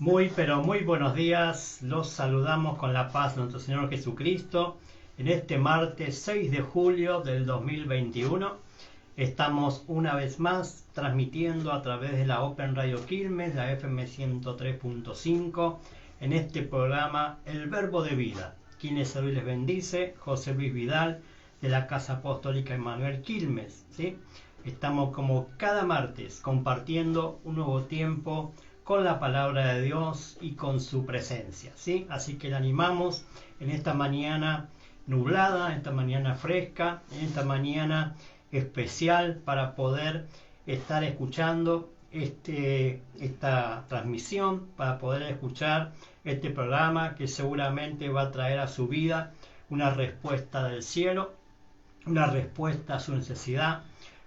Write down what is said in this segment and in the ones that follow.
Muy, pero muy buenos días. Los saludamos con la paz de nuestro Señor Jesucristo. En este martes 6 de julio del 2021 estamos una vez más transmitiendo a través de la Open Radio Quilmes, la FM 103.5, en este programa El Verbo de Vida. Quienes hoy les bendice, José Luis Vidal, de la Casa Apostólica Emmanuel Quilmes. ¿Sí? Estamos como cada martes compartiendo un nuevo tiempo con la palabra de Dios y con su presencia, ¿sí? Así que le animamos en esta mañana nublada, en esta mañana fresca, en esta mañana especial para poder estar escuchando esta transmisión, para poder escuchar este programa que seguramente va a traer a su vida una respuesta del cielo, una respuesta a su necesidad,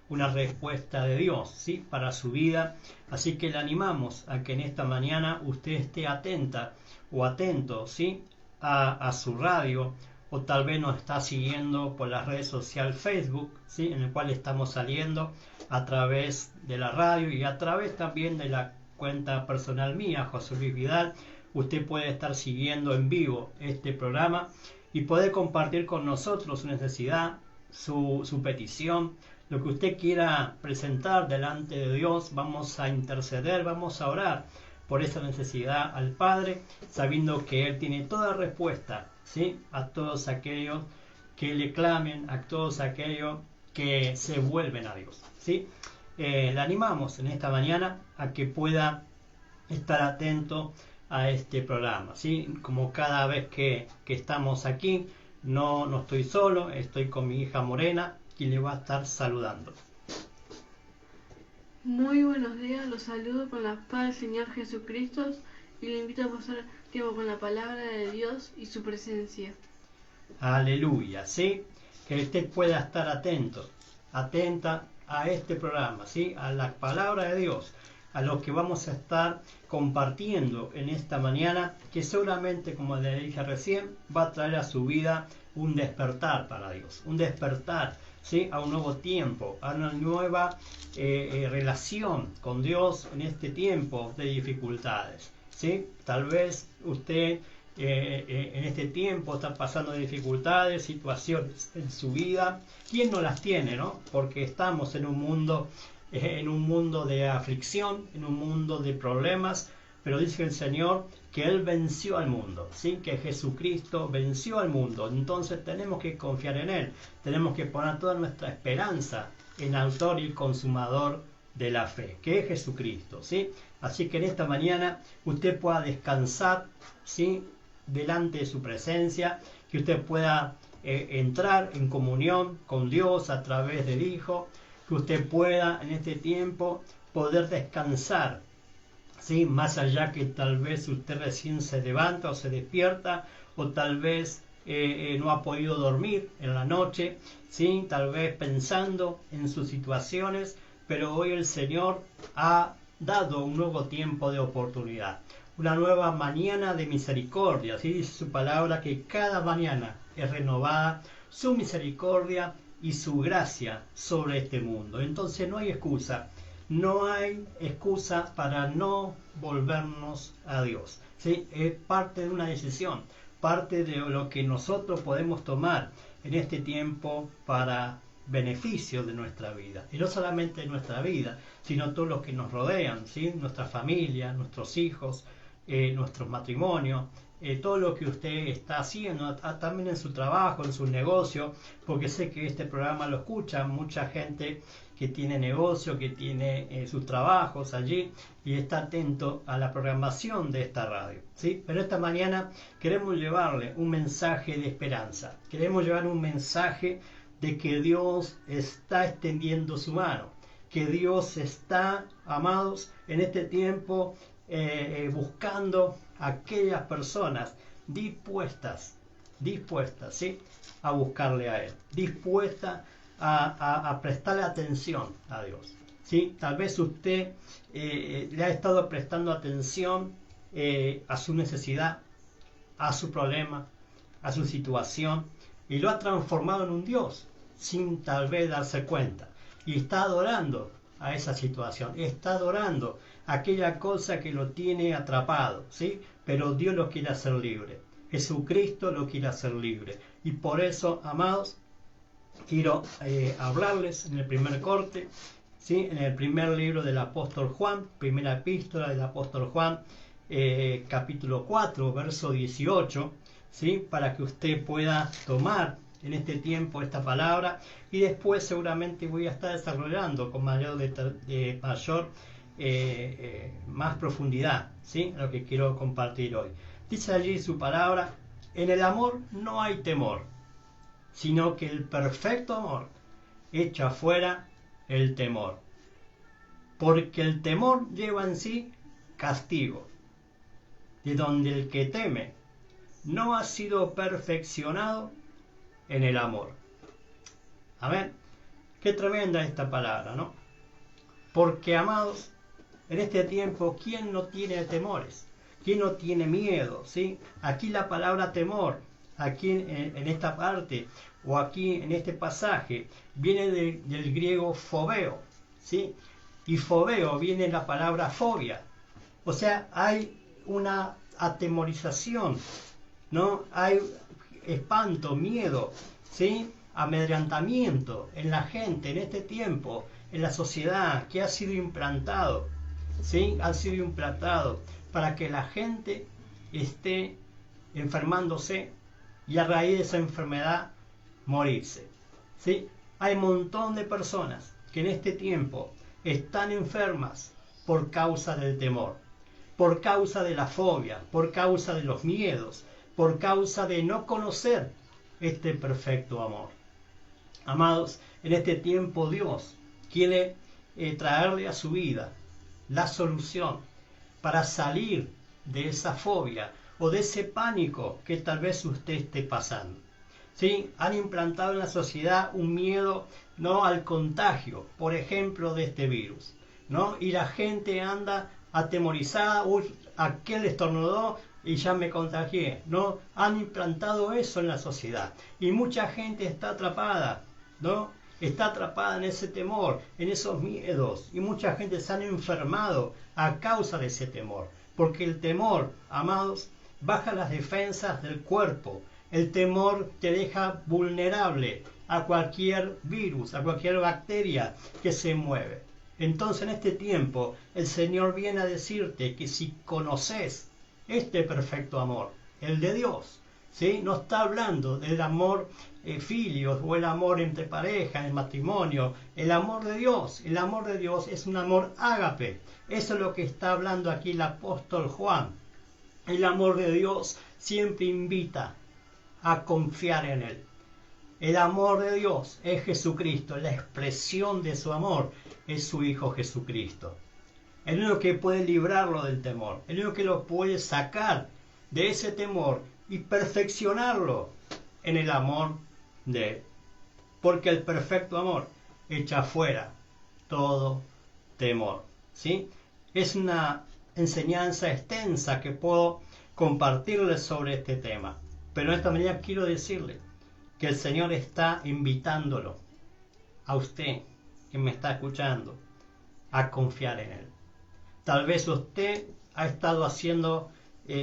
una respuesta de Dios, ¿sí? Para su vida. Así que le animamos a que en esta mañana usted esté atenta o atento, ¿sí? a su radio, o tal vez nos está siguiendo por las redes sociales Facebook, ¿sí? En el cual estamos saliendo a través de la radio y a través también de la cuenta personal mía, José Luis Vidal. Usted puede estar siguiendo en vivo este programa y puede compartir con nosotros su necesidad, su petición, lo que usted quiera presentar delante de Dios. Vamos a interceder, vamos a orar por esa necesidad al Padre, sabiendo que Él tiene toda respuesta, ¿sí? A todos aquellos que le clamen, a todos aquellos que se vuelven a Dios, ¿sí? Le animamos en esta mañana a que pueda estar atento a este programa, ¿sí? Como cada vez que estamos aquí, no estoy solo, estoy con mi hija Morena, quien le va a estar saludando. Muy buenos días, los saludo con la paz del Señor Jesucristo y le invito a pasar tiempo con la palabra de Dios y su presencia. Aleluya, ¿sí? Que usted pueda estar atento, atenta a este programa, ¿sí? A la palabra de Dios, a lo que vamos a estar compartiendo en esta mañana, que seguramente, como le dije recién, va a traer a su vida un despertar para Dios, un despertar, ¿sí? A un nuevo tiempo, a una nueva relación con Dios en este tiempo de dificultades, ¿sí? Tal vez usted en este tiempo está pasando dificultades, situaciones en su vida. ¿Quién no las tiene, no? Porque estamos en un mundo de aflicción, en un mundo de problemas, pero dice el Señor que Él venció al mundo, ¿sí? Que Jesucristo venció al mundo. Entonces tenemos que confiar en Él, tenemos que poner toda nuestra esperanza en el autor y consumador de la fe, que es Jesucristo, ¿sí? Así que en esta mañana usted pueda descansar, ¿sí? Delante de su presencia, que usted pueda entrar en comunión con Dios a través del Hijo, que usted pueda en este tiempo poder descansar, ¿sí? Más allá que tal vez usted recién se levanta o se despierta, o tal vez no ha podido dormir en la noche, ¿sí? Tal vez pensando en sus situaciones, pero hoy el Señor ha dado un nuevo tiempo de oportunidad, una nueva mañana de misericordia. Así dice su palabra, que cada mañana es renovada su misericordia y su gracia sobre este mundo. Entonces no hay excusa, no hay excusa para no volvernos a Dios, ¿sí? Es parte de una decisión, parte de lo que nosotros podemos tomar en este tiempo para beneficio de nuestra vida, y no solamente de nuestra vida, sino todos los que nos rodean, ¿sí? Nuestra familia, nuestros hijos, nuestros matrimonios, todo lo que usted está haciendo, también en su trabajo, en su negocio, porque sé que este programa lo escucha mucha gente que tiene negocio, que tiene sus trabajos allí y está atento a la programación de esta radio, ¿sí? Pero esta mañana queremos llevarle un mensaje de esperanza, queremos llevar un mensaje de que Dios está extendiendo su mano, que Dios está, amados, en este tiempo buscando a aquellas personas dispuestas, ¿sí? A buscarle a Él, dispuestas a prestarle atención a Dios, ¿sí? Tal vez usted le ha estado prestando atención a su necesidad, a su problema, a su situación, y lo ha transformado en un Dios sin tal vez darse cuenta, y está adorando a esa situación, está adorando aquella cosa que lo tiene atrapado, ¿sí? Pero Dios lo quiere hacer libre, Jesucristo lo quiere hacer libre. Y por eso, amados, quiero hablarles en el primer corte, ¿sí? En el primer libro del apóstol Juan, primera epístola del apóstol Juan, capítulo 4, verso 18, ¿sí? Para que usted pueda tomar en este tiempo esta palabra, y después seguramente voy a estar desarrollando con más profundidad, ¿sí? Lo que quiero compartir hoy. Dice allí su palabra: en el amor no hay temor, sino que el perfecto amor echa fuera el temor, porque el temor lleva en sí castigo, de donde el que teme no ha sido perfeccionado en el amor. Amén. Qué tremenda esta palabra, ¿no? Porque, amados, en este tiempo, ¿quién no tiene temores? ¿Quién no tiene miedo? ¿Sí? Aquí la palabra temor, aquí en esta parte, o aquí en este pasaje, viene del griego fobeo, ¿sí? Y fobeo viene la palabra fobia. O sea, hay una atemorización, ¿no? Hay espanto, miedo, ¿sí? Amedrentamiento en la gente en este tiempo, en la sociedad, que ha sido implantado, ¿sí? Ha sido implantado para que la gente esté enfermándose y a raíz de esa enfermedad morirse, ¿sí? Hay un montón de personas que en este tiempo están enfermas por causa del temor, por causa de la fobia, por causa de los miedos, por causa de no conocer este perfecto amor. Amados, en este tiempo Dios quiere traerle a su vida la solución para salir de esa fobia o de ese pánico que tal vez usted esté pasando. ¿Sí? Han implantado en la sociedad un miedo, ¿no?, al contagio, por ejemplo, de este virus, ¿no? Y la gente anda atemorizada: uy, aquel estornudó y ya me contagié, ¿no? Han implantado eso en la sociedad y mucha gente está atrapada, ¿no? Está atrapada en ese temor, en esos miedos, y mucha gente se han enfermado a causa de ese temor, porque el temor, amados, baja las defensas del cuerpo. El temor te deja vulnerable a cualquier virus, a cualquier bacteria que se mueve. Entonces, en este tiempo, el Señor viene a decirte que si conoces este perfecto amor, el de Dios, ¿sí? No está hablando del amor filios o el amor entre pareja, en el matrimonio. El amor de Dios es un amor ágape. Eso es lo que está hablando aquí el apóstol Juan. El amor de Dios siempre invita a confiar en Él. El amor de Dios es Jesucristo, la expresión de su amor es su Hijo Jesucristo. El único que puede librarlo del temor, el único que lo puede sacar de ese temor y perfeccionarlo en el amor de Él. Porque el perfecto amor echa fuera todo temor, ¿sí? Es una enseñanza extensa que puedo compartirles sobre este tema, pero de esta manera quiero decirle que el Señor está invitándolo a usted que me está escuchando a confiar en Él. Tal vez usted ha estado haciendo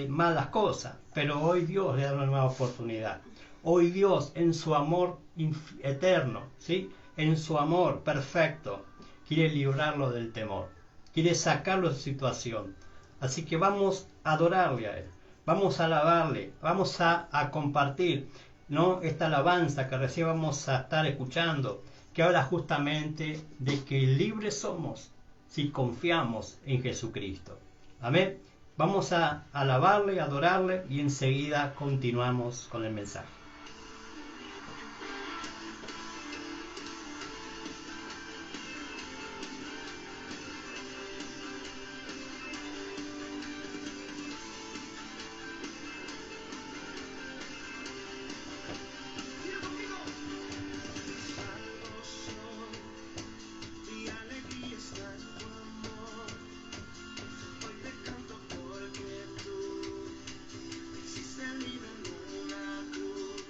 malas cosas, pero hoy Dios le da una nueva oportunidad. Hoy Dios, en su amor eterno, ¿sí?, en su amor perfecto, quiere librarlo del temor, quiere sacarlo de su situación. Así que vamos a adorarle a Él, vamos a alabarle, vamos a compartir, ¿no?, esta alabanza que recién vamos a estar escuchando, que habla justamente de que libres somos si confiamos en Jesucristo. Amén. Vamos a alabarle, adorarle, y enseguida continuamos con el mensaje. Hiciste libre en una cruz.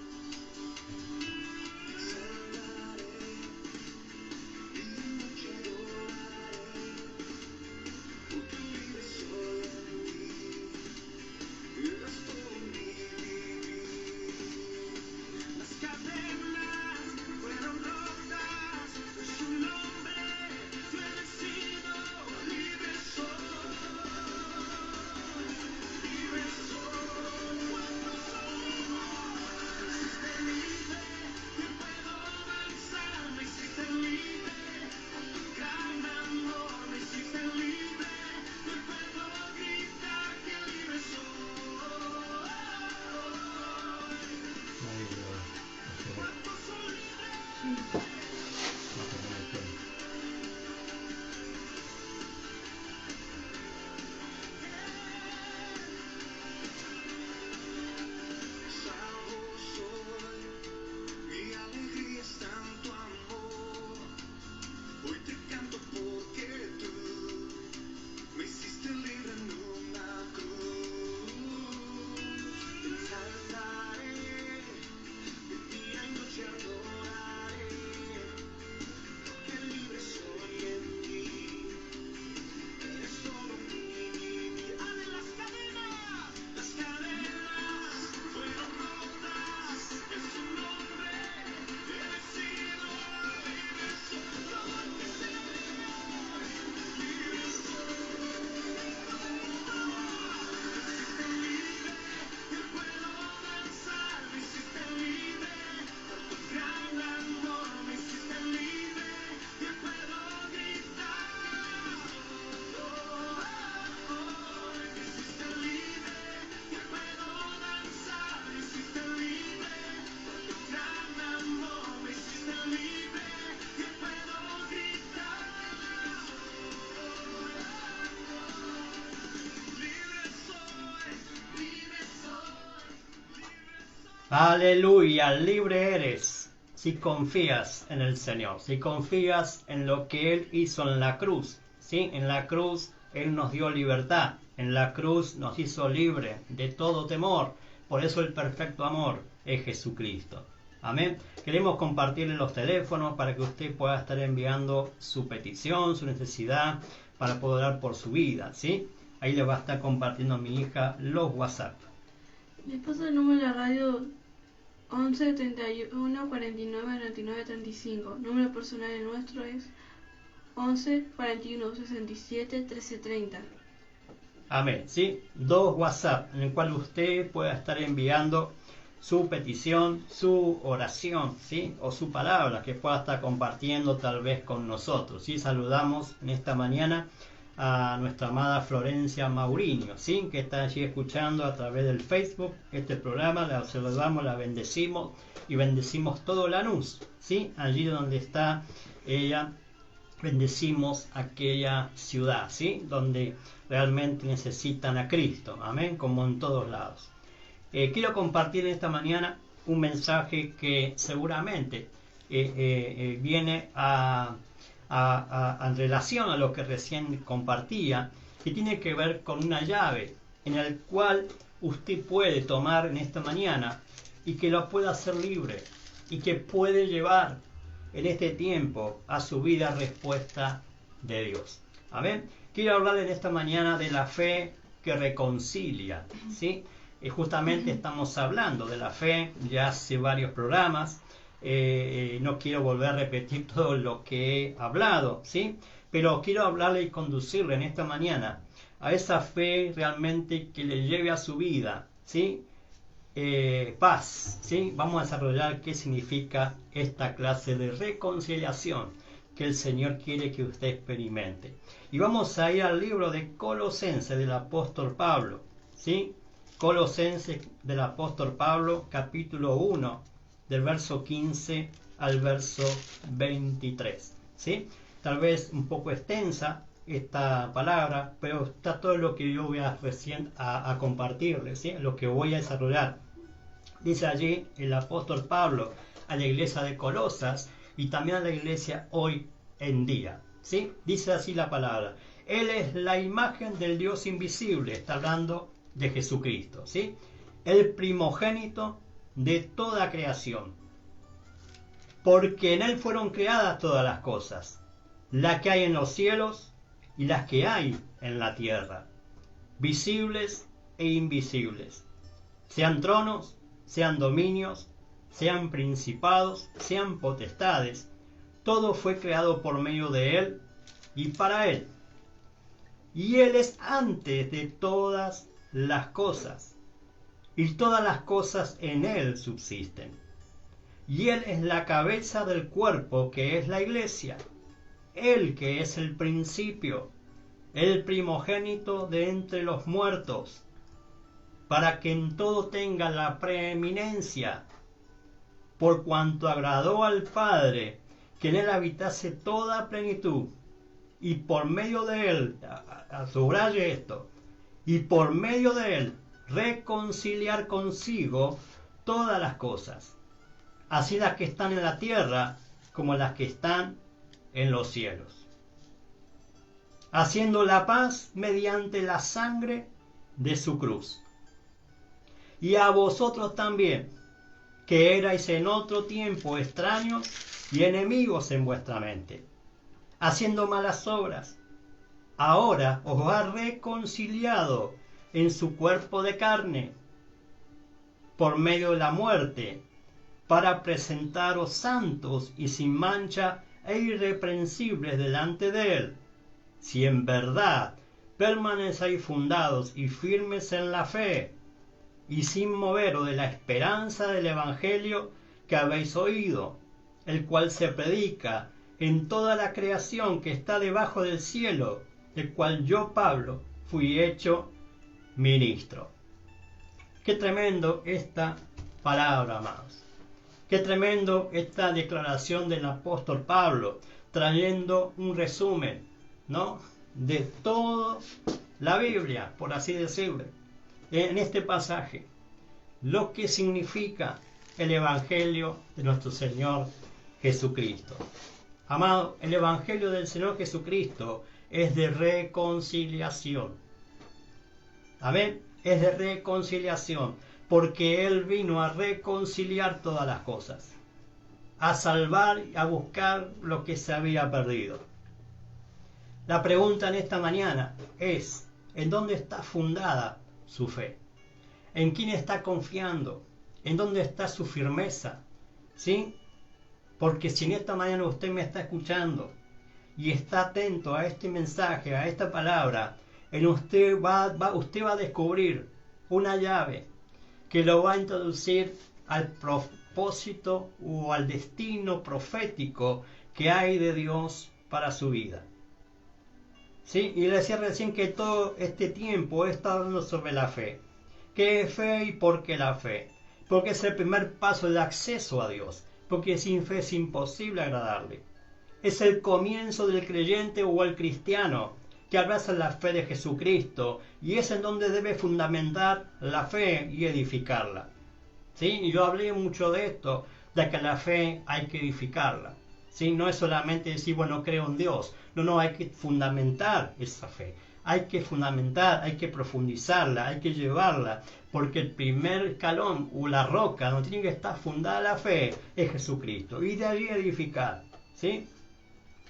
Aleluya, libre eres si confías en el Señor, si confías en lo que Él hizo en la cruz. ¿Sí? En la cruz Él nos dio libertad, en la cruz nos hizo libre de todo temor. Por eso el perfecto amor es Jesucristo. Amén. Queremos compartirle los teléfonos para que usted pueda estar enviando su petición, su necesidad, para poder orar por su vida. ¿Sí? Ahí le va a estar compartiendo a mi hija los WhatsApp. Les paso el número de la radio 11 31 49 99 35. Número personal nuestro es 11 41 67 13 30. Amén. ¿Sí? 2 WhatsApp en el cual usted pueda estar enviando su petición, su oración, ¿sí? O su palabra que pueda estar compartiendo tal vez con nosotros. ¿Sí? Saludamos en esta mañana a nuestra amada Florencia Mauriño, ¿sí? Que está allí escuchando a través del Facebook este programa. La saludamos, la bendecimos y bendecimos todo Lanús, ¿sí? Allí donde está ella, bendecimos aquella ciudad, ¿sí? Donde realmente necesitan a Cristo, amén, como en todos lados. Quiero compartir esta mañana un mensaje que seguramente viene en relación a lo que recién compartía, que tiene que ver con una llave en el cual usted puede tomar en esta mañana y que lo pueda hacer libre y que puede llevar en este tiempo a su vida respuesta de Dios. Amén. Quiero hablar en esta mañana de la fe que reconcilia, ¿sí? Justamente estamos hablando de la fe ya hace varios programas. No quiero volver a repetir todo lo que he hablado, ¿sí? Pero quiero hablarle y conducirle en esta mañana a esa fe realmente que le lleve a su vida, ¿sí? Paz, ¿sí? Vamos a desarrollar qué significa esta clase de reconciliación que el Señor quiere que usted experimente. Y vamos a ir al libro de Colosenses del apóstol Pablo, ¿sí? Colosenses del apóstol Pablo, capítulo 1, del verso 15 al verso 23, ¿sí? Tal vez un poco extensa esta palabra, pero está todo lo que yo voy a compartirles, ¿sí? Lo que voy a desarrollar. Dice allí el apóstol Pablo a la iglesia de Colosas y también a la iglesia hoy en día, ¿sí? Dice así la palabra: Él es la imagen del Dios invisible, está hablando de Jesucristo, ¿sí? El primogénito de toda creación, porque en Él fueron creadas todas las cosas, las que hay en los cielos y las que hay en la tierra, visibles e invisibles, sean tronos, sean dominios, sean principados, sean potestades. Todo fue creado por medio de Él y para Él. Y Él es antes de todas las cosas, y todas las cosas en Él subsisten. Y Él es la cabeza del cuerpo, que es la iglesia. Él que es el principio, el primogénito de entre los muertos, para que en todo tenga la preeminencia, por cuanto agradó al Padre que en Él habitase toda plenitud, y por medio de Él, subraye esto, y por medio de Él reconciliar consigo todas las cosas, así las que están en la tierra como las que están en los cielos, haciendo la paz mediante la sangre de su cruz. Y a vosotros también, que erais en otro tiempo extraños y enemigos en vuestra mente, haciendo malas obras, ahora os ha reconciliado en su cuerpo de carne, por medio de la muerte, para presentaros santos y sin mancha e irreprensibles delante de Él, si en verdad permanecéis fundados y firmes en la fe, y sin moveros de la esperanza del Evangelio que habéis oído, el cual se predica en toda la creación que está debajo del cielo, del cual yo, Pablo, fui hecho ministro. Qué tremendo esta palabra, amados. Qué tremendo esta declaración del apóstol Pablo, trayendo un resumen, ¿no?, de toda la Biblia, por así decirlo, en este pasaje. Lo que significa el Evangelio de nuestro Señor Jesucristo. Amado, el Evangelio del Señor Jesucristo es de reconciliación. Amén. Es de reconciliación, porque Él vino a reconciliar todas las cosas, a salvar y a buscar lo que se había perdido. La pregunta en esta mañana es, ¿en dónde está fundada su fe? ¿En quién está confiando? ¿En dónde está su firmeza? ¿Sí? Porque si en esta mañana usted me está escuchando y está atento a este mensaje, a esta palabra, usted va a descubrir una llave que lo va a introducir al propósito o al destino profético que hay de Dios para su vida. ¿Sí? Y le decía recién que todo este tiempo he estado hablando sobre la fe. ¿Qué es fe y por qué la fe? Porque es el primer paso de acceso a Dios. Porque sin fe es imposible agradarle. Es el comienzo del creyente o el cristiano que abraza la fe de Jesucristo y es en donde debe fundamentar la fe y edificarla. ¿Sí? Y yo hablé mucho de esto, de que la fe hay que edificarla. ¿Sí? No es solamente decir, bueno, creo en Dios. No, hay que fundamentar esa fe. Hay que fundamentar, hay que profundizarla, hay que llevarla, porque el primer escalón o la roca donde tiene que estar fundada la fe es Jesucristo. Y de allí edificar. ¿Sí?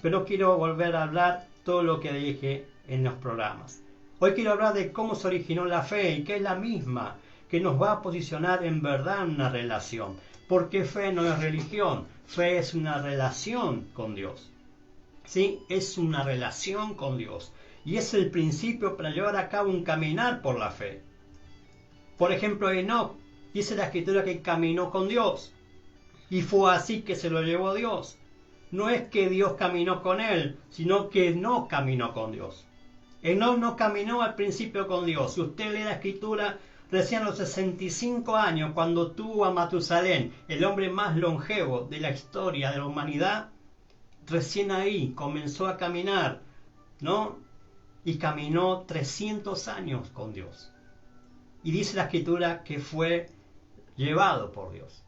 Pero quiero volver a hablar todo lo que dije en los programas. Hoy quiero hablar de cómo se originó la fe y que es la misma que nos va a posicionar en verdad en una relación. Porque fe no es religión, fe es una relación con Dios. ¿Sí? Es una relación con Dios. Y es el principio para llevar a cabo un caminar por la fe. Por ejemplo, Enoc, dice la Escritura que caminó con Dios. Y fue así que se lo llevó Dios. No es que Dios caminó con él, sino que no caminó con Dios. Enoc no caminó al principio con Dios. Si usted lee la Escritura, recién a los 65 años, cuando tuvo a Matusalén, el hombre más longevo de la historia de la humanidad, recién ahí comenzó a caminar, ¿no? Y caminó 300 años con Dios. Y dice la Escritura que fue llevado por Dios.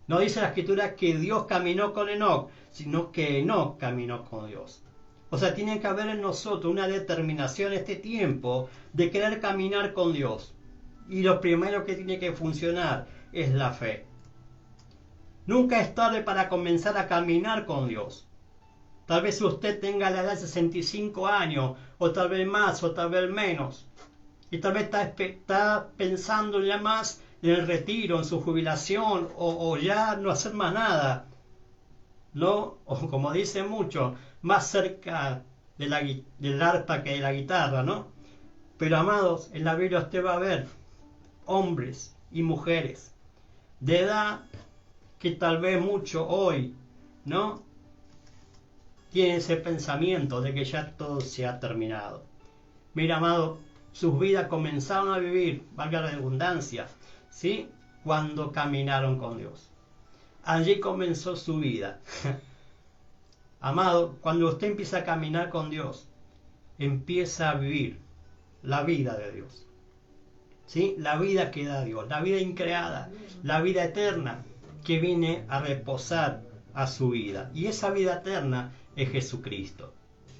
No dice la Escritura que Dios caminó con Enoc, sino que Enoc caminó con Dios. O sea, tiene que haber en nosotros una determinación en este tiempo de querer caminar con Dios. Y lo primero que tiene que funcionar es la fe. Nunca es tarde para comenzar a caminar con Dios. Tal vez usted tenga la edad de 65 años, o tal vez más, o tal vez menos. Y tal vez está pensando ya más en el retiro, en su jubilación, o ya no hacer más nada. ¿No? O como dicen muchos, más cerca del arpa que de la guitarra, ¿no? Pero amados, en la Biblia usted va a ver hombres y mujeres de edad que tal vez mucho hoy, ¿no? Tienen ese pensamiento de que ya todo se ha terminado. Mira, amado, sus vidas comenzaron a vivir, valga la redundancia, ¿sí? Cuando caminaron con Dios. Allí comenzó su vida. Amado, cuando usted empieza a caminar con Dios, empieza a vivir la vida de Dios. ¿Sí? La vida que da Dios, la vida increada, la vida eterna que viene a reposar a su vida. Y esa vida eterna es Jesucristo.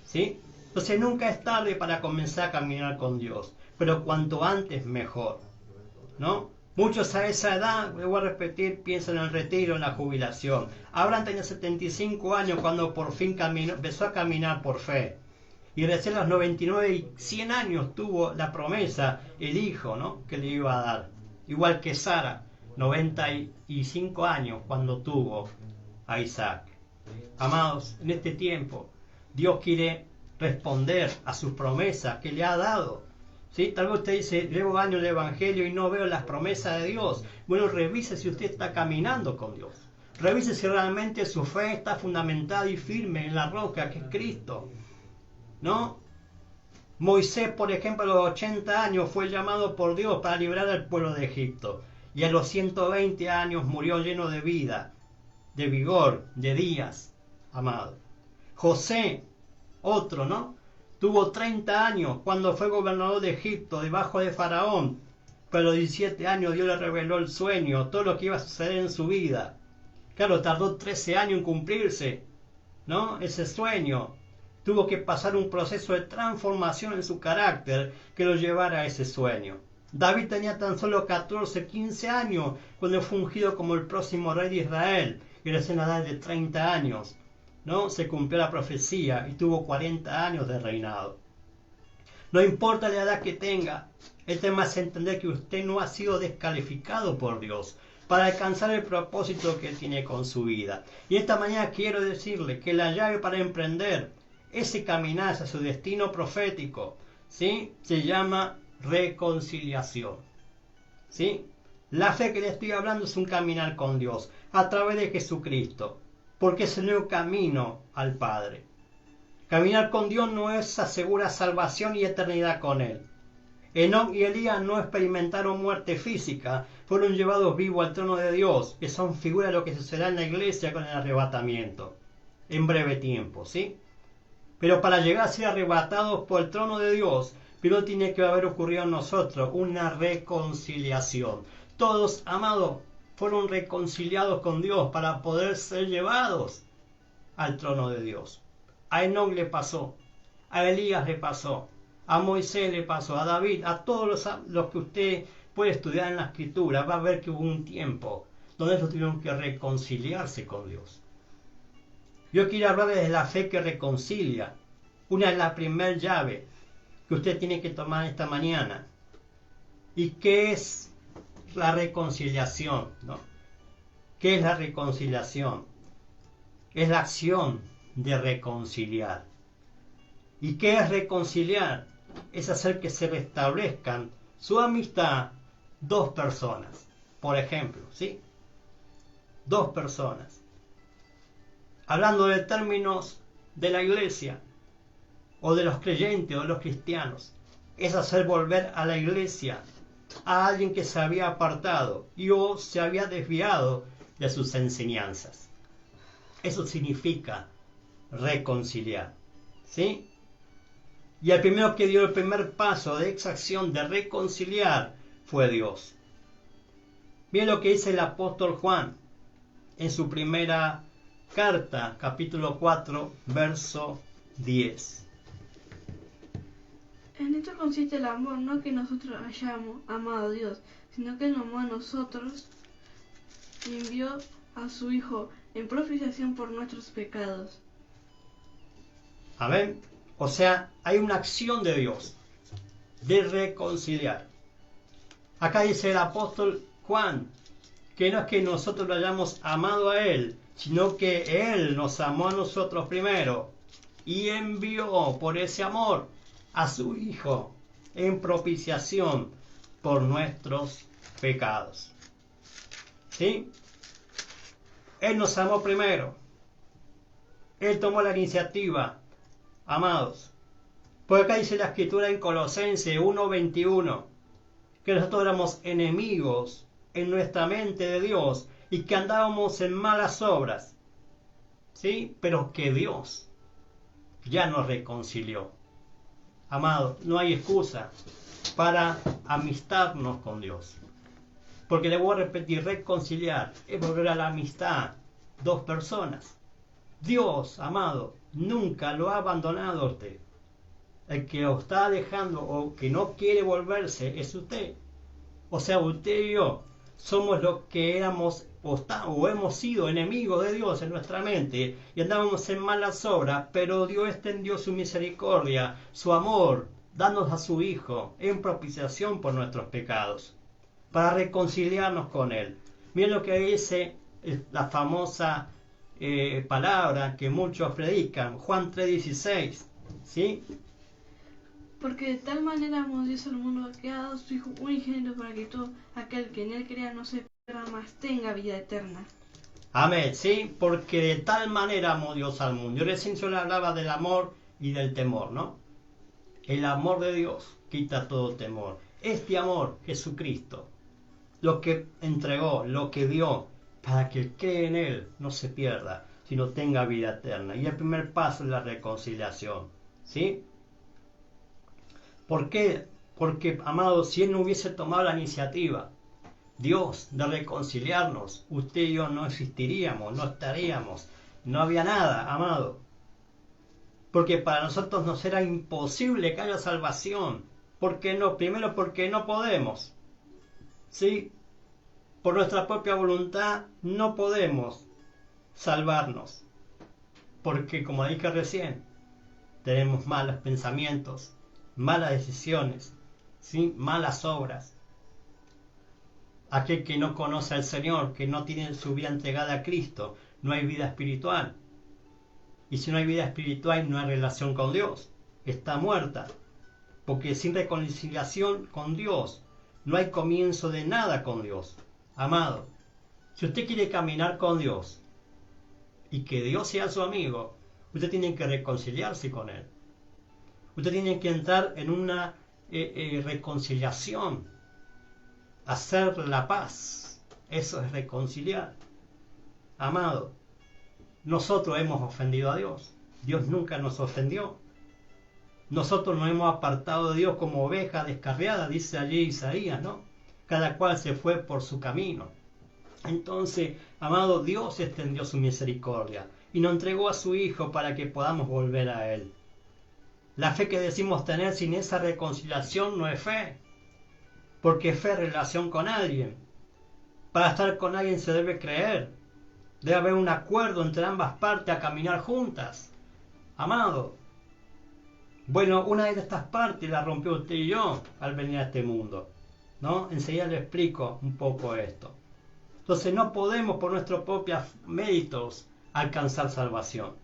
¿Sí? Entonces nunca es tarde para comenzar a caminar con Dios, pero cuanto antes mejor, ¿no? Muchos a esa edad, me voy a repetir, piensan en el retiro, en la jubilación. Abraham tenía 75 años cuando por fin empezó a caminar por fe. Y recién a los 99 y 100 años tuvo la promesa, el hijo, ¿no? Que le iba a dar. Igual que Sara, 95 años cuando tuvo a Isaac. Amados, en este tiempo, Dios quiere responder a sus promesas que le ha dado. ¿Sí? Tal vez usted dice, llevo años de evangelio y no veo las promesas de Dios. Bueno, revise si usted está caminando con Dios. Revise si realmente su fe está fundamentada y firme en la roca que es Cristo. ¿No? Moisés, por ejemplo, a los 80 años fue llamado por Dios para librar al pueblo de Egipto. Y a los 120 años murió lleno de vida, de vigor, de días, amado. José, otro, ¿no? Tuvo 30 años cuando fue gobernador de Egipto, debajo de Faraón, pero a los 17 años Dios le reveló el sueño, todo lo que iba a suceder en su vida. Claro, tardó 13 años en cumplirse, ¿no? Ese sueño. Tuvo que pasar un proceso de transformación en su carácter que lo llevara a ese sueño. David tenía tan solo 14, 15 años cuando fue ungido como el próximo rey de Israel, y recién a la edad de 30 años, ¿no? Se cumplió la profecía y tuvo 40 años de reinado. No importa la edad que tenga, el tema es entender que usted no ha sido descalificado por Dios para alcanzar el propósito que tiene con su vida. Y esta mañana quiero decirle que la llave para emprender ese caminar hacia su destino profético, ¿sí?, se llama reconciliación. ¿Sí? La fe que le estoy hablando es un caminar con Dios a través de Jesucristo, porque es el nuevo camino al Padre. Caminar con Dios no es asegurar salvación y eternidad con Él. Enoc y Elías no experimentaron muerte física, fueron llevados vivos al trono de Dios, que son figuras de lo que sucederá en la iglesia con el arrebatamiento, en breve tiempo, ¿sí? Pero para llegar a ser arrebatados por el trono de Dios, primero tiene que haber ocurrido en nosotros una reconciliación. Todos, amados, fueron reconciliados con Dios para poder ser llevados al trono de Dios. A Enoc le pasó, a Elías le pasó, a Moisés le pasó, a David, a todos los que usted puede estudiar en la Escritura, va a ver que hubo un tiempo donde ellos tuvieron que reconciliarse con Dios. Yo quiero hablarles de la fe que reconcilia. Una es la primera llave que usted tiene que tomar esta mañana. ¿Y qué es la reconciliación? ¿No? ¿Qué es la reconciliación? Es la acción de reconciliar. ¿Y qué es reconciliar? Es hacer que se restablezcan su amistad dos personas. Por ejemplo, ¿sí? Dos personas. Hablando de términos de la iglesia, o de los creyentes, o de los cristianos, es hacer volver a la iglesia a alguien que se había apartado y o se había desviado de sus enseñanzas. Eso significa reconciliar, ¿sí? Y el primero que dio el primer paso de esa acción de reconciliar fue Dios. Miren lo que dice el apóstol Juan en su primera carta, capítulo 4, verso 10. En esto consiste el amor, no que nosotros hayamos amado a Dios, sino que Él nos amó a nosotros y envió a su Hijo en propiciación por nuestros pecados. Amén. O sea, hay una acción de Dios de reconciliar. Acá dice el apóstol Juan que no es que nosotros lo hayamos amado a Él, sino que Él nos amó a nosotros primero y envió por ese amor a su Hijo en propiciación por nuestros pecados. ¿Sí? Él nos amó primero. Él tomó la iniciativa, amados. Por acá dice la escritura en Colosenses 1:21 que nosotros éramos enemigos en nuestra mente de Dios y que andábamos en malas obras, ¿sí? Pero que Dios ya nos reconcilió. Amado, no hay excusa para amistarnos con Dios. Porque le voy a repetir, reconciliar es volver a la amistad, dos personas. Dios, amado, nunca lo ha abandonado a usted. El que lo está dejando o que no quiere volverse es usted. O sea, usted y yo somos los que éramos o hemos sido enemigos de Dios en nuestra mente y andábamos en malas obras, pero Dios extendió su misericordia, su amor, dándonos a su Hijo en propiciación por nuestros pecados, para reconciliarnos con Él. Miren lo que dice la famosa palabra que muchos predican, Juan 3:16, ¿sí? Porque de tal manera amó Dios al mundo que ha dado su Hijo unigénito para que todo aquel que en Él crea no se pierda, mas tenga vida eterna. Amén, ¿sí? Porque de tal manera amó Dios al mundo. Yo recién solo hablaba del amor y del temor, ¿no? El amor de Dios quita todo temor. Este amor, Jesucristo, lo que entregó, lo que dio, para que el que cree en Él no se pierda, sino tenga vida eterna. Y el primer paso es la reconciliación, ¿sí? ¿Por qué Porque, amado, si Él no hubiese tomado la iniciativa, Dios, de reconciliarnos, usted y yo no existiríamos, no estaríamos, no había nada, amado. Porque para nosotros nos era imposible que haya salvación. ¿Por qué no? Primero porque no podemos. ¿Sí? Por nuestra propia voluntad no podemos salvarnos. Porque, como dije recién, tenemos malos pensamientos, malas decisiones, ¿sí? Malas obras. Aquel que no conoce al Señor, que no tiene su vida entregada a Cristo, no hay vida espiritual. Y si no hay vida espiritual, no hay relación con Dios. Está muerta. Porque sin reconciliación con Dios, no hay comienzo de nada con Dios. Amado, si usted quiere caminar con Dios y que Dios sea su amigo, usted tiene que reconciliarse con Él. Usted tiene que entrar en una reconciliación, hacer la paz. Eso es reconciliar. Amado, nosotros hemos ofendido a Dios. Dios nunca nos ofendió. Nosotros nos hemos apartado de Dios como oveja descarriada, dice allí Isaías, ¿no? Cada cual se fue por su camino. Entonces, amado, Dios extendió su misericordia y nos entregó a su Hijo para que podamos volver a Él. La fe que decimos tener sin esa reconciliación no es fe, porque fe es relación con alguien. Para estar con alguien se debe creer. Debe haber un acuerdo entre ambas partes a caminar juntas. Amado, bueno, una de estas partes la rompió usted y yo al venir a este mundo, ¿no? Enseguida le explico un poco esto. Entonces no podemos por nuestros propios méritos alcanzar salvación.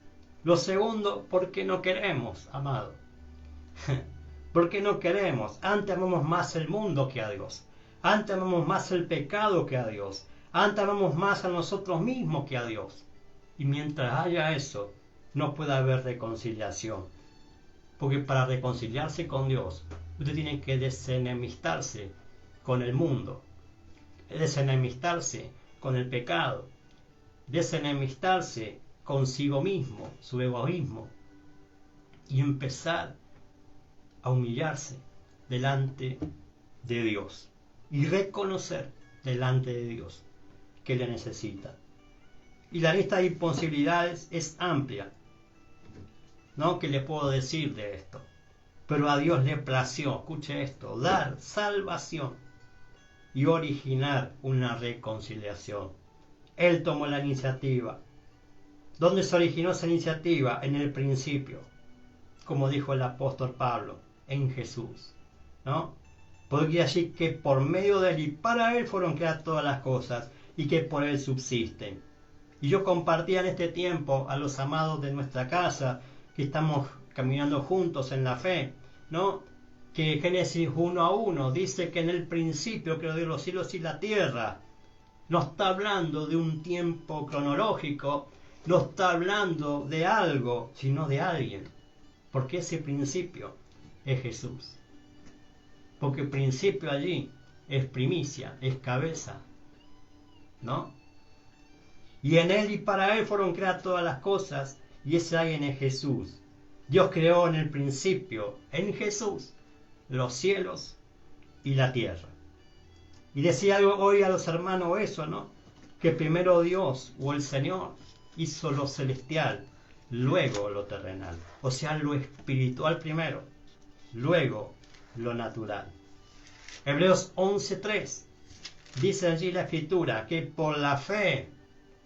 Lo segundo, porque no queremos, amado. Porque no queremos. Antes amamos más el mundo que a Dios. Antes amamos más el pecado que a Dios. Antes amamos más a nosotros mismos que a Dios. Y mientras haya eso, no puede haber reconciliación. Porque para reconciliarse con Dios, usted tiene que desenemistarse con el mundo, desenemistarse con el pecado, desenemistarse consigo mismo, su egoísmo, y empezar a humillarse delante de Dios y reconocer delante de Dios que le necesita. Y la lista de imposibilidades es amplia, ¿no? ¿Qué le puedo decir de esto? Pero a Dios le plació, escuche esto, dar salvación y originar una reconciliación. Él tomó la iniciativa. ¿Dónde se originó esa iniciativa? En el principio, como dijo el apóstol Pablo, en Jesús, ¿no? Porque así que por medio de Él y para Él fueron creadas todas las cosas y que por Él subsisten. Y yo compartía en este tiempo a los amados de nuestra casa, que estamos caminando juntos en la fe, ¿no? Que Génesis 1:1 dice que en el principio creó Dios los cielos y la tierra. No está hablando de un tiempo cronológico, no está hablando de algo, sino de alguien. Porque ese principio es Jesús. Porque el principio allí es primicia, es cabeza, ¿no? Y en Él y para Él fueron creadas todas las cosas, y ese alguien es Jesús. Dios creó en el principio, en Jesús, los cielos y la tierra. Y decía hoy a los hermanos eso, ¿no? Que primero Dios o el Señor hizo lo celestial, luego lo terrenal. O sea, lo espiritual primero, luego lo natural. Hebreos 11:3 dice allí la Escritura que por la fe,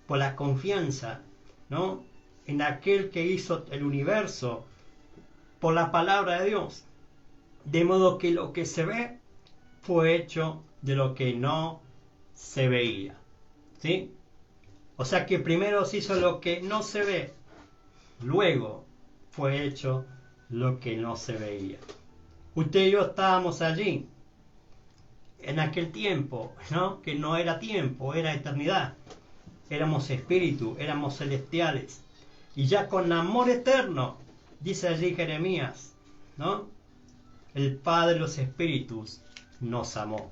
por la confianza, ¿no? En aquel que hizo el universo, por la palabra de Dios, de modo que lo que se ve fue hecho de lo que no se veía, ¿sí? O sea que primero se hizo lo que no se ve, luego fue hecho lo que no se veía. Usted y yo estábamos allí en aquel tiempo, ¿no? Que no era tiempo, era eternidad. Éramos espíritu, éramos celestiales. Y ya con amor eterno, dice allí Jeremías, ¿no? El Padre de los Espíritus nos amó.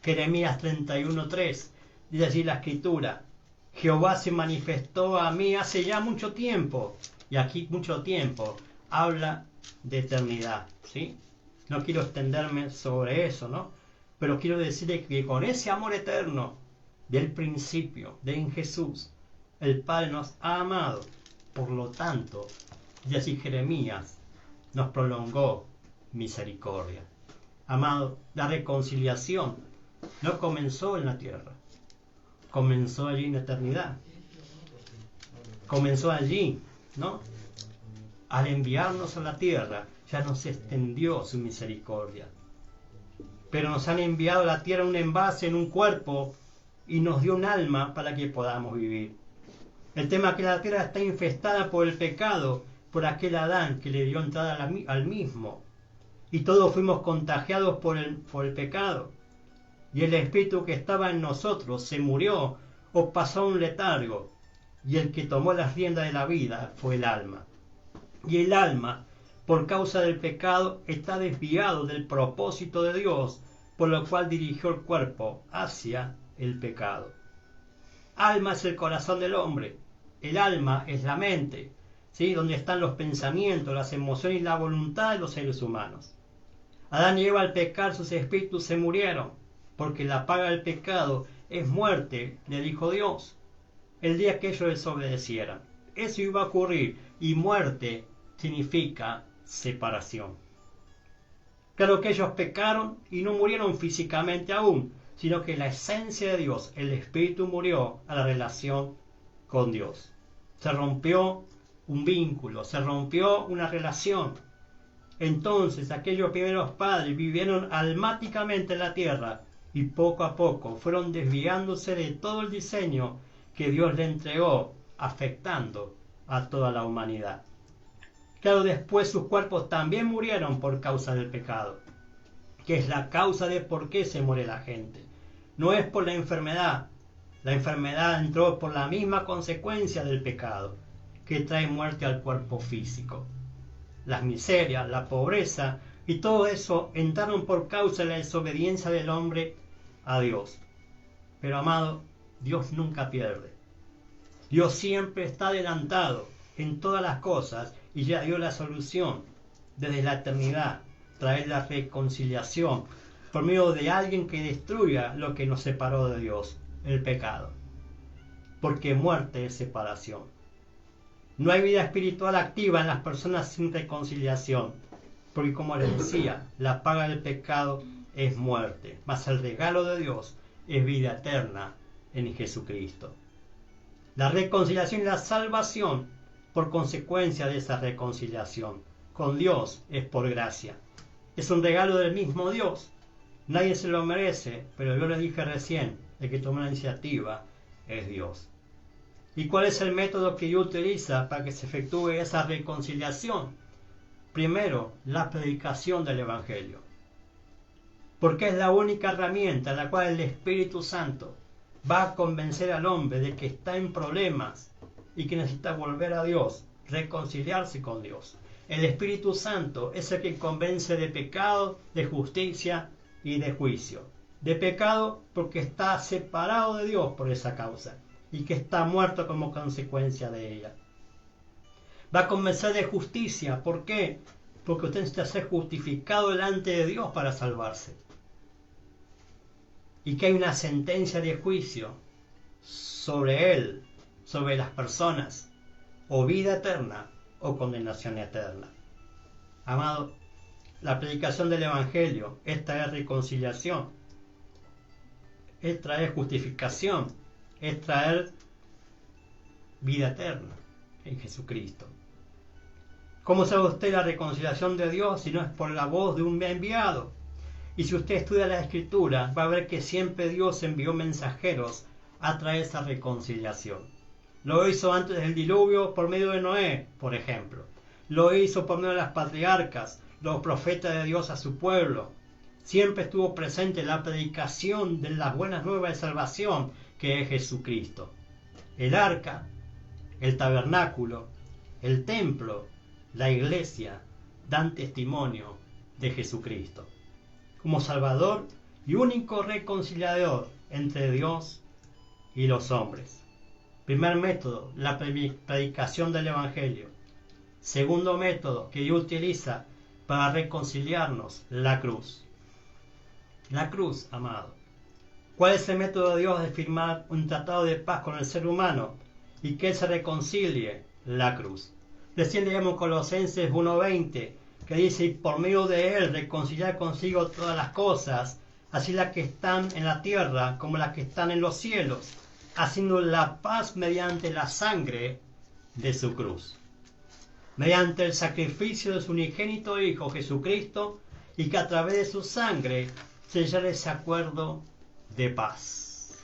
Jeremías 31:3, dice allí la Escritura. Jehová se manifestó a mí hace ya mucho tiempo. Y aquí mucho tiempo habla de eternidad, ¿sí? No quiero extenderme sobre eso, ¿no? Pero quiero decirle que con ese amor eterno del principio, de en Jesús, el Padre nos ha amado. Por lo tanto, y así Jeremías nos prolongó misericordia. Amado, la reconciliación no comenzó en la tierra, comenzó allí en la eternidad. Comenzó allí, ¿no? Al enviarnos a la tierra, ya nos extendió su misericordia. Pero nos han enviado a la tierra un envase en un cuerpo y nos dio un alma para que podamos vivir. El tema es que la tierra está infestada por el pecado, por aquel Adán que le dio entrada al mismo. Y todos fuimos contagiados por el pecado. Y el espíritu que estaba en nosotros se murió o pasó a un letargo. Y el que tomó las riendas de la vida fue el alma. Y el alma, por causa del pecado, está desviado del propósito de Dios, por lo cual dirigió el cuerpo hacia el pecado. Alma es el corazón del hombre. El alma es la mente, ¿sí? Donde están los pensamientos, las emociones y la voluntad de los seres humanos. Adán y Eva al pecar, sus espíritus se murieron, porque la paga del pecado es muerte, le dijo Dios, el día que ellos desobedecieran. Eso iba a ocurrir, y muerte significa separación. Claro que ellos pecaron y no murieron físicamente aún, sino que la esencia de Dios, el espíritu, murió a la relación con Dios. Se rompió un vínculo, se rompió una relación. Entonces aquellos primeros padres vivieron almáticamente en la tierra y poco a poco fueron desviándose de todo el diseño que Dios le entregó, afectando a toda la humanidad. Claro, después sus cuerpos también murieron por causa del pecado, que es la causa de por qué se muere la gente. No es por la enfermedad. La enfermedad entró por la misma consecuencia del pecado, que trae muerte al cuerpo físico. Las miserias, la pobreza y todo eso entraron por causa de la desobediencia del hombre a Dios. Pero amado, Dios nunca pierde. Dios siempre está adelantado en todas las cosas y ya dio la solución desde la eternidad, traer la reconciliación por medio de alguien que destruya lo que nos separó de Dios, el pecado. Porque muerte es separación. No hay vida espiritual activa en las personas sin reconciliación, porque como les decía, la paga del pecado es muerte, mas el regalo de Dios es vida eterna en Jesucristo. La reconciliación y la salvación por consecuencia de esa reconciliación con Dios es por gracia. Es un regalo del mismo Dios. Nadie se lo merece, pero yo les dije recién, el que tomó la iniciativa es Dios. ¿Y cuál es el método que Dios utiliza para que se efectúe esa reconciliación? Primero, la predicación del Evangelio. Porque es la única herramienta en la cual el Espíritu Santo va a convencer al hombre de que está en problemas y que necesita volver a Dios, reconciliarse con Dios. El Espíritu Santo es el que convence de pecado, de justicia y de juicio. De pecado porque está separado de Dios por esa causa y que está muerto como consecuencia de ella. Va a convencer de justicia. ¿Por qué? Porque usted necesita ser justificado delante de Dios para salvarse. Y que hay una sentencia de juicio sobre él, sobre las personas, o vida eterna o condenación eterna. Amado, la predicación del Evangelio es traer reconciliación, es traer justificación, es traer vida eterna en Jesucristo. ¿Cómo sabe usted la reconciliación de Dios si no es por la voz de un enviado? Y si usted estudia la Escritura, va a ver que siempre Dios envió mensajeros a traer esa reconciliación. Lo hizo antes del diluvio por medio de Noé, por ejemplo. Lo hizo por medio de las patriarcas, los profetas de Dios a su pueblo. Siempre estuvo presente la predicación de las buenas nuevas de salvación, que es Jesucristo. El arca, el tabernáculo, el templo, la iglesia, dan testimonio de Jesucristo como Salvador y único reconciliador entre Dios y los hombres. Primer método, la predicación del Evangelio. Segundo método que Dios utiliza para reconciliarnos? La cruz. La cruz, amado. ¿Cuál es el método de Dios de firmar un tratado de paz con el ser humano y que Él se reconcilie? La cruz. Recién leemos Colosenses 1:20, que dice: y por medio de Él reconciliar consigo todas las cosas, así las que están en la tierra como las que están en los cielos, haciendo la paz mediante la sangre de su cruz. Mediante el sacrificio de su unigénito Hijo Jesucristo, y que a través de su sangre sellar ese acuerdo de paz.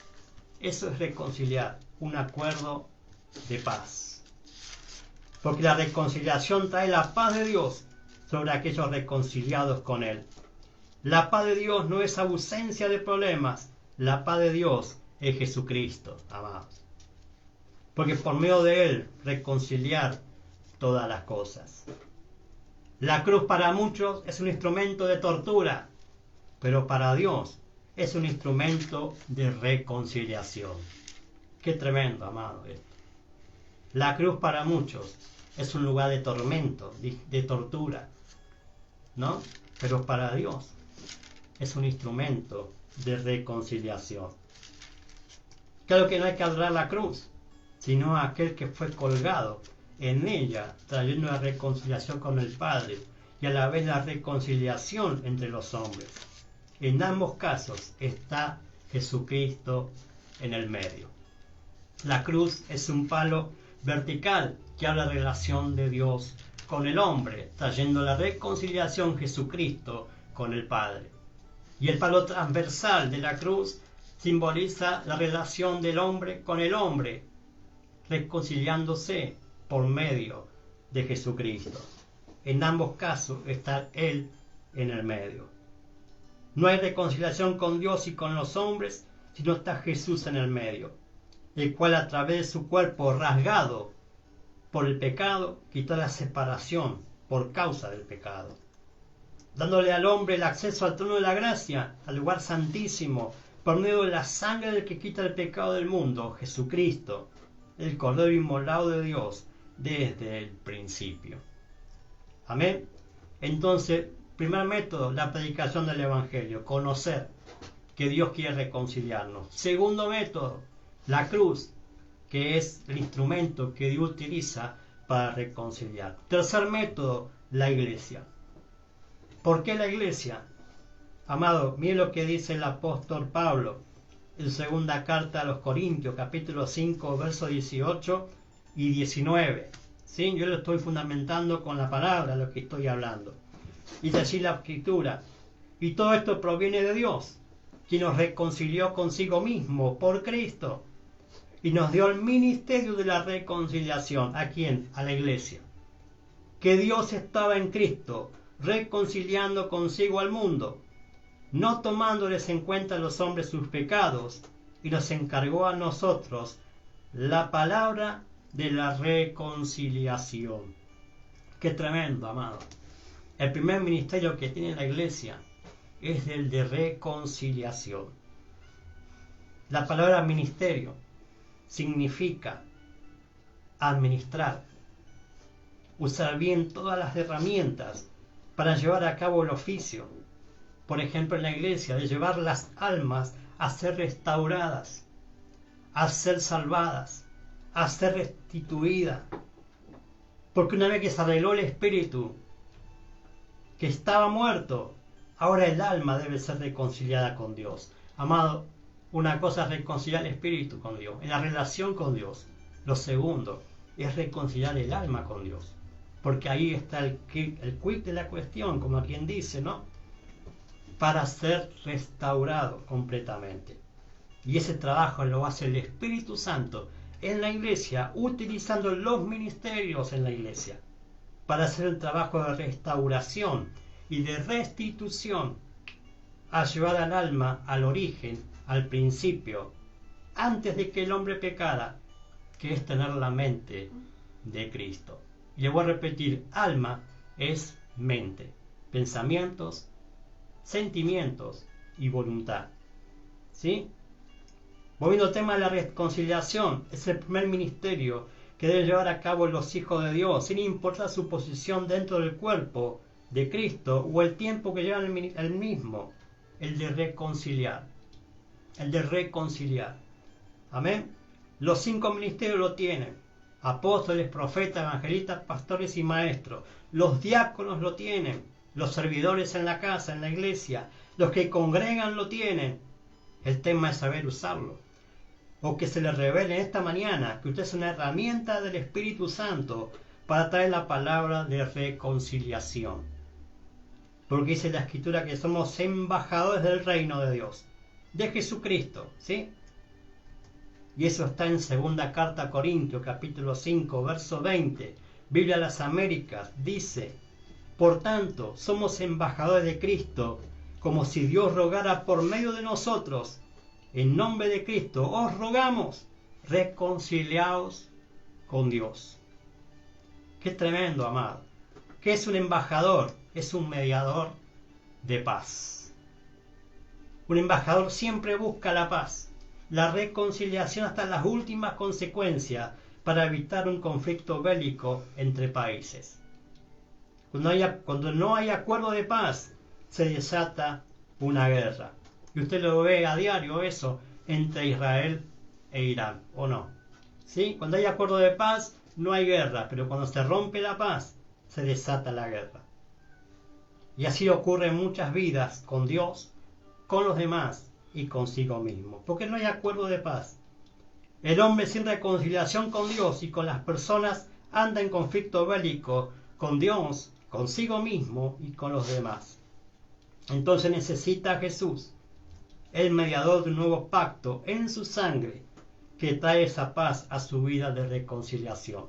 Eso es reconciliar, un acuerdo de paz. Porque la reconciliación trae la paz de Dios sobre aquellos reconciliados con Él. La paz de Dios no es ausencia de problemas, la paz de Dios es Jesucristo, amados. Porque por medio de Él reconciliar todas las cosas. La cruz para muchos es un instrumento de tortura, pero para Dios es un instrumento de reconciliación. Qué tremendo, amado, esto. La cruz para muchos es un lugar de tormento, de tortura, ¿no? Pero para Dios es un instrumento de reconciliación. Claro que no hay que adorar la cruz, sino a aquel que fue colgado en ella, trayendo la reconciliación con el Padre y a la vez la reconciliación entre los hombres. En ambos casos está Jesucristo en el medio. La cruz es un palo vertical que habla de la relación de Dios con el hombre, trayendo la reconciliación Jesucristo con el Padre. Y el palo transversal de la cruz simboliza la relación del hombre con el hombre, reconciliándose por medio de Jesucristo. En ambos casos está Él en el medio. No hay reconciliación con Dios y con los hombres si no está Jesús en el medio, el cual a través de su cuerpo rasgado por el pecado quitó la separación por causa del pecado, dándole al hombre el acceso al trono de la gracia, al lugar santísimo, por medio de la sangre del que quita el pecado del mundo, Jesucristo, el Cordero inmolado de Dios desde el principio. Amén. Entonces, primer método, la predicación del Evangelio, conocer que Dios quiere reconciliarnos. Segundo método, la cruz, que es el instrumento que Dios utiliza para reconciliar. Tercer método, la iglesia. ¿Por qué la iglesia? Amado, mire lo que dice el apóstol Pablo en segunda carta a los Corintios, capítulo 5, versos 18 y 19. ¿Sí? Yo lo estoy fundamentando con la palabra, lo que estoy hablando. Dice así la escritura: y todo esto proviene de Dios, quien nos reconcilió consigo mismo por Cristo y nos dio el ministerio de la reconciliación. ¿A quién? A la iglesia. Que Dios estaba en Cristo reconciliando consigo al mundo, no tomándoles en cuenta a los hombres sus pecados, y nos encargó a nosotros la palabra de la reconciliación. Qué tremendo, amado. El primer ministerio que tiene la iglesia es el de reconciliación. La palabra ministerio significa administrar, usar bien todas las herramientas para llevar a cabo el oficio. Por ejemplo, en la iglesia, de llevar las almas a ser restauradas, a ser salvadas, a ser restituidas. Porque una vez que se arregló el espíritu, que estaba muerto, ahora el alma debe ser reconciliada con Dios. Amado, una cosa es reconciliar el espíritu con Dios, en la relación con Dios. Lo segundo es reconciliar el alma con Dios. Porque ahí está el quid de la cuestión, como quien dice, ¿no? Para ser restaurado completamente. Y ese trabajo lo hace el Espíritu Santo en la iglesia, utilizando los ministerios en la iglesia, para hacer el trabajo de restauración y de restitución, a llevar al alma al origen, al principio, antes de que el hombre pecara, que es tener la mente de Cristo. Y le voy a repetir: alma es mente, pensamientos, sentimientos y voluntad. ¿Sí? Volviendo al tema de la reconciliación, es el primer ministerio que deben llevar a cabo los hijos de Dios, sin importar su posición dentro del cuerpo de Cristo o el tiempo que lleva el mismo, el de reconciliar. El de reconciliar. Amén. Los 5 ministerios lo tienen: apóstoles, profetas, evangelistas, pastores y maestros. Los diáconos lo tienen, los servidores en la casa, en la iglesia, los que congregan lo tienen. El tema es saber usarlo. O que se le revele esta mañana que usted es una herramienta del Espíritu Santo para traer la palabra de reconciliación. Porque dice la Escritura que somos embajadores del reino de Dios, de Jesucristo, ¿sí? Y eso está en 2 carta a Corintios, capítulo 5, verso 20. Biblia de las Américas dice: por tanto, somos embajadores de Cristo, como si Dios rogara por medio de nosotros. En nombre de Cristo os rogamos, reconciliaos con Dios. Qué tremendo, amado. ¿Qué es un embajador? Es un mediador de paz. Un embajador siempre busca la paz, la reconciliación hasta las últimas consecuencias para evitar un conflicto bélico entre países. Cuando no hay acuerdo de paz, se desata una guerra. Y usted lo ve a diario eso entre Israel e Irán, ¿o no? ¿Sí? Cuando hay acuerdo de paz, no hay guerra, pero cuando se rompe la paz, se desata la guerra. Y así ocurre en muchas vidas, con Dios, con los demás y consigo mismo, porque no hay acuerdo de paz. El hombre sin reconciliación con Dios y con las personas anda en conflicto bélico con Dios, consigo mismo y con los demás. Entonces necesita a Jesús, el mediador de un nuevo pacto en su sangre, que trae esa paz a su vida de reconciliación.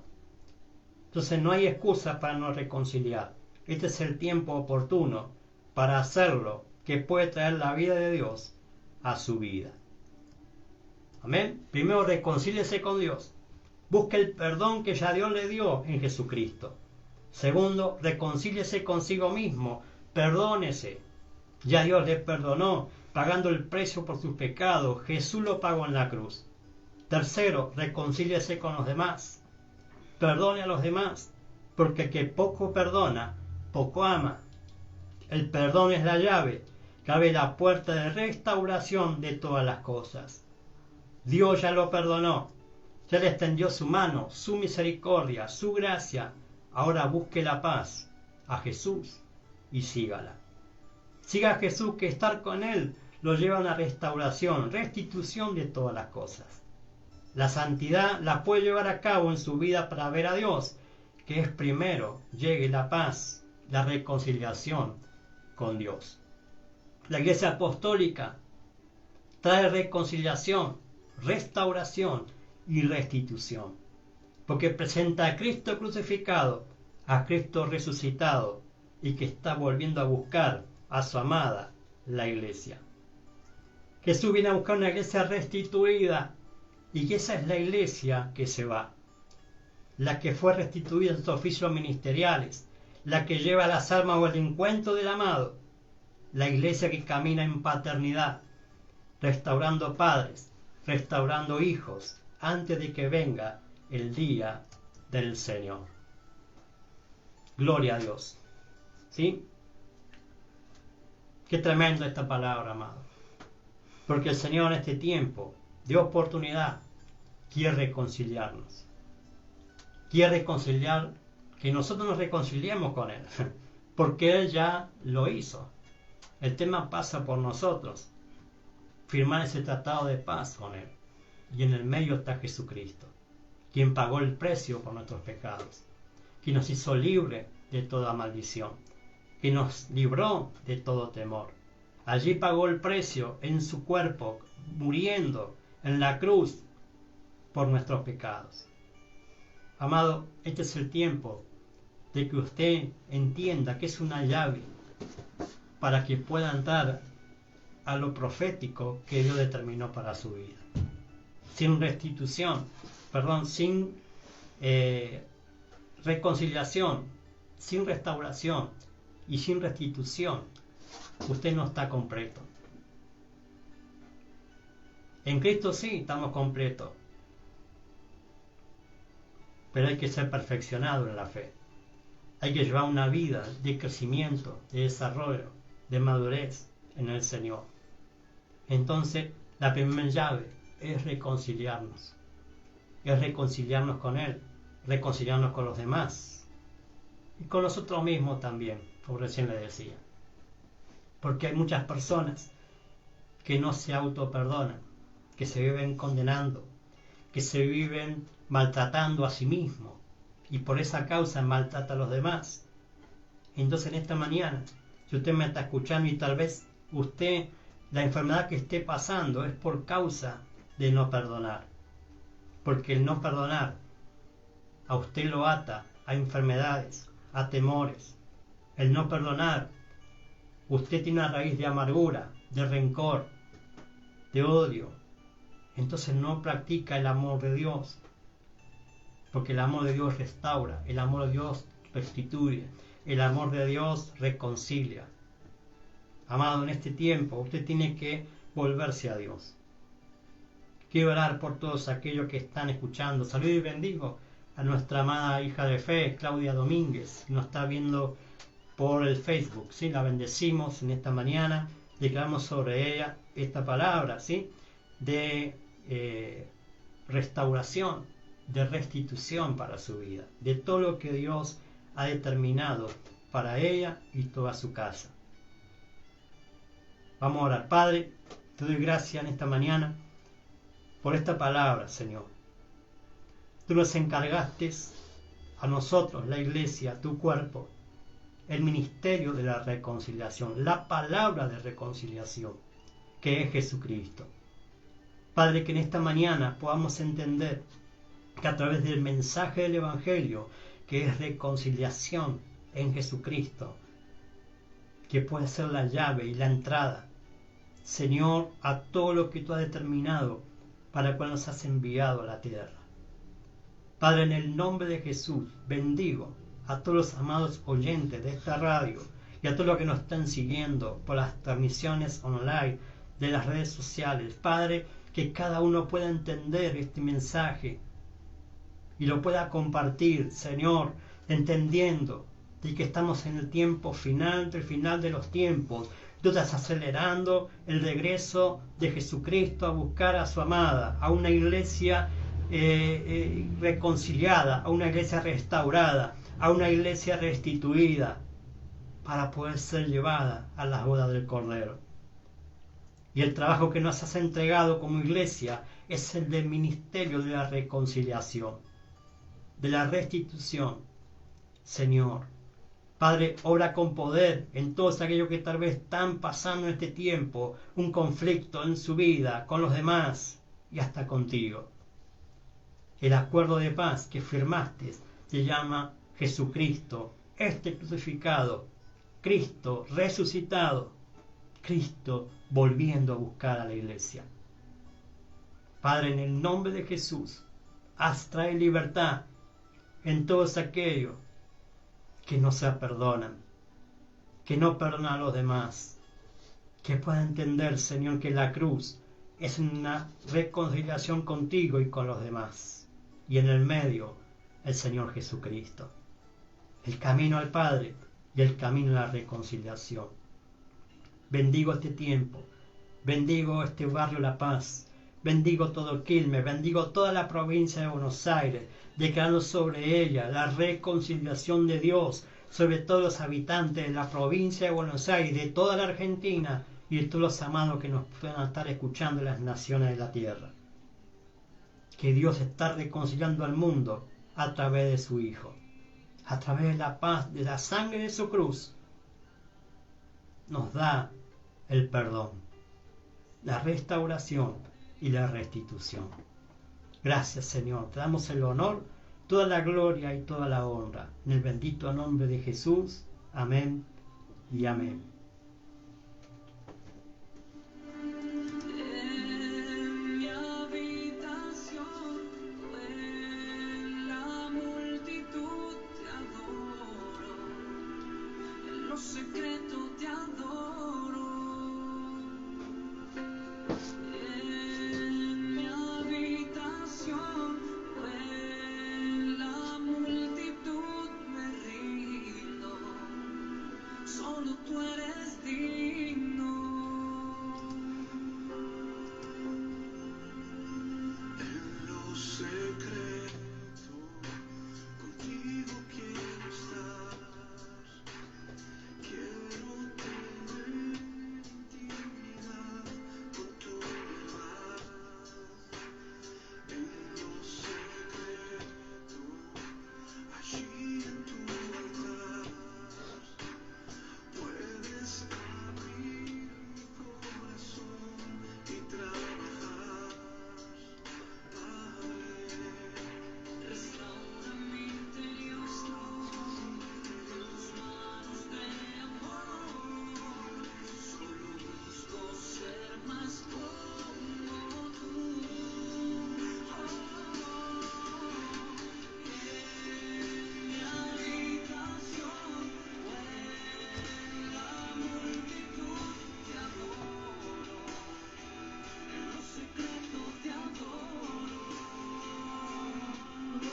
Entonces no hay excusa para no reconciliar. Este es el tiempo oportuno para hacerlo, que puede traer la vida de Dios a su vida. Amén. Primero, reconcíliese con Dios. Busque el perdón que ya Dios le dio en Jesucristo. Segundo, reconcíliese consigo mismo. Perdónese. Ya Dios le perdonó, pagando el precio por sus pecados. Jesús lo pagó en la cruz. Tercero, reconcíliese con los demás. Perdone a los demás, porque el que poco perdona, poco ama. El perdón es la llave que abre la puerta de restauración de todas las cosas. Dios ya lo perdonó, ya le extendió su mano, su misericordia, su gracia. Ahora busque la paz a Jesús y sígala. Siga a Jesús, que estar con Él lo lleva a una restauración, restitución de todas las cosas. La santidad la puede llevar a cabo en su vida para ver a Dios, que es primero llegue la paz, la reconciliación con Dios. La Iglesia Apostólica trae reconciliación, restauración y restitución, porque presenta a Cristo crucificado, a Cristo resucitado, y que está volviendo a buscar a su amada, la Iglesia. Jesús viene a buscar una Iglesia restituida, y que esa es la Iglesia que se va, la que fue restituida en sus oficios ministeriales, la que lleva las almas o el encuentro del amado, la Iglesia que camina en paternidad, restaurando padres, restaurando hijos, antes de que venga el día del Señor. Gloria a Dios. ¿Sí? Qué tremenda esta palabra, amado. Porque el Señor en este tiempo de oportunidad quiere reconciliarnos. Quiere reconciliar, que nosotros nos reconciliemos con Él, porque Él ya lo hizo. El tema pasa por nosotros, firmar ese tratado de paz con Él. Y en el medio está Jesucristo, quien pagó el precio por nuestros pecados, quien nos hizo libre de toda maldición, que nos libró de todo temor. Allí pagó el precio en su cuerpo, muriendo en la cruz por nuestros pecados. Amado, este es el tiempo de que usted entienda que es una llave para que pueda entrar a lo profético que Dios determinó para su vida. Sin reconciliación, sin restauración y sin restitución, usted no está completo. En Cristo sí estamos completos, pero hay que ser perfeccionado en la fe. Hay que llevar una vida de crecimiento, de desarrollo, de madurez en el Señor. Entonces, la primera llave es reconciliarnos. Es reconciliarnos con Él, reconciliarnos con los demás y con nosotros mismos también, como recién le decía. Porque hay muchas personas que no se autoperdonan, que se viven condenando, que se viven maltratando a sí mismos y por esa causa maltrata a los demás. Entonces en esta mañana, si usted me está escuchando y tal vez usted, la enfermedad que esté pasando es por causa de no perdonar, porque el no perdonar a usted lo ata a enfermedades, a temores. El no perdonar, usted tiene una raíz de amargura, de rencor, de odio. Entonces no practica el amor de Dios, porque el amor de Dios restaura, el amor de Dios restituye, el amor de Dios reconcilia. Amado, en este tiempo usted tiene que volverse a Dios. Quiero orar por todos aquellos que están escuchando. Saludo y bendigo a nuestra amada hija de fe, Claudia Domínguez, que nos está viendo por el Facebook. ¿Sí? La bendecimos en esta mañana. Declaramos sobre ella esta palabra, ¿sí? De restauración, de restitución para su vida, de todo lo que Dios ha determinado para ella y toda su casa. Vamos a orar. Padre, te doy gracias en esta mañana por esta palabra, Señor. Tú nos encargaste a nosotros, la iglesia, tu cuerpo, el ministerio de la reconciliación, la palabra de reconciliación, que es Jesucristo. Padre, que en esta mañana podamos entender que a través del mensaje del Evangelio, que es reconciliación en Jesucristo, que puede ser la llave y la entrada, Señor, a todo lo que tú has determinado para cual nos has enviado a la tierra. Padre, en el nombre de Jesús, bendigo a todos los amados oyentes de esta radio y a todos los que nos están siguiendo por las transmisiones online de las redes sociales. Padre, que cada uno pueda entender este mensaje y lo pueda compartir, Señor, entendiendo de que estamos en el tiempo final del final de los tiempos. Tú estás acelerando el regreso de Jesucristo a buscar a su amada, a una iglesia reconciliada, a una iglesia restaurada, a una iglesia restituida, para poder ser llevada a las bodas del Cordero. Y el trabajo que nos has entregado como iglesia es el del ministerio de la reconciliación, de la restitución. Señor, Padre, obra con poder en todos aquellos que tal vez están pasando en este tiempo un conflicto en su vida con los demás y hasta contigo. El acuerdo de paz que firmaste se llama Jesucristo, este crucificado, Cristo resucitado, Cristo volviendo a buscar a la iglesia. Padre, en el nombre de Jesús, haz traer libertad en todos aquellos que no se perdonan, que no perdonan a los demás, que puedan entender, Señor, que la cruz es una reconciliación contigo y con los demás, y en el medio el Señor Jesucristo, el camino al Padre y el camino a la reconciliación. Bendigo este tiempo, bendigo este barrio La Paz, bendigo todo Quilmes, bendigo toda la provincia de Buenos Aires, declarando sobre ella la reconciliación de Dios, sobre todos los habitantes de la provincia de Buenos Aires, de toda la Argentina y de todos los amados que nos puedan estar escuchando en las naciones de la tierra. Que Dios está reconciliando al mundo a través de su Hijo, a través de la paz, de la sangre de su cruz. Nos da el perdón, la restauración y la restitución. Gracias, Señor. Te damos el honor, toda la gloria y toda la honra. En el bendito nombre de Jesús. Amén y amén. En mi habitación, en la multitud te adoro, en lo secreto te adoro. En mi habitación, en la multitud me río.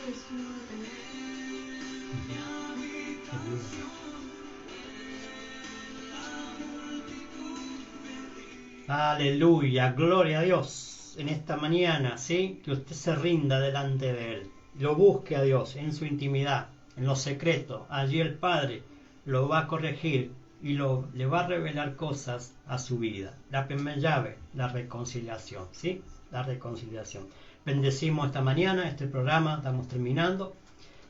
vecinos de tener. Aleluya, gloria a Dios en esta mañana, ¿sí? Que usted se rinda delante de Él, lo busque a Dios en su intimidad, en lo secreto. Allí el Padre lo va a corregir y le va a revelar cosas a su vida. La primera llave, la reconciliación, ¿sí? La reconciliación. Bendecimos esta mañana este programa, estamos terminando,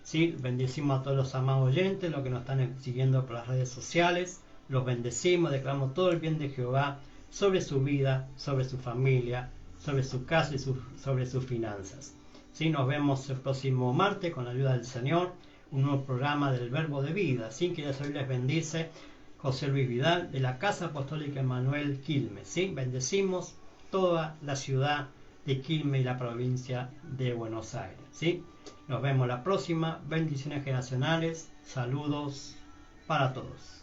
¿sí? Bendecimos a todos los amados oyentes, los que nos están siguiendo por las redes sociales. Los bendecimos, declaramos todo el bien de Jehová sobre su vida, sobre su familia, sobre su casa y sobre sus finanzas. ¿Sí? Nos vemos el próximo martes con la ayuda del Señor, un nuevo programa del Verbo de Vida. Así que Dios hoy les bendice. José Luis Vidal de la Casa Apostólica Emmanuel Quilmes. ¿Sí? Bendecimos toda la ciudad de Quilmes y la provincia de Buenos Aires. ¿Sí? Nos vemos la próxima. Bendiciones generacionales. Saludos para todos.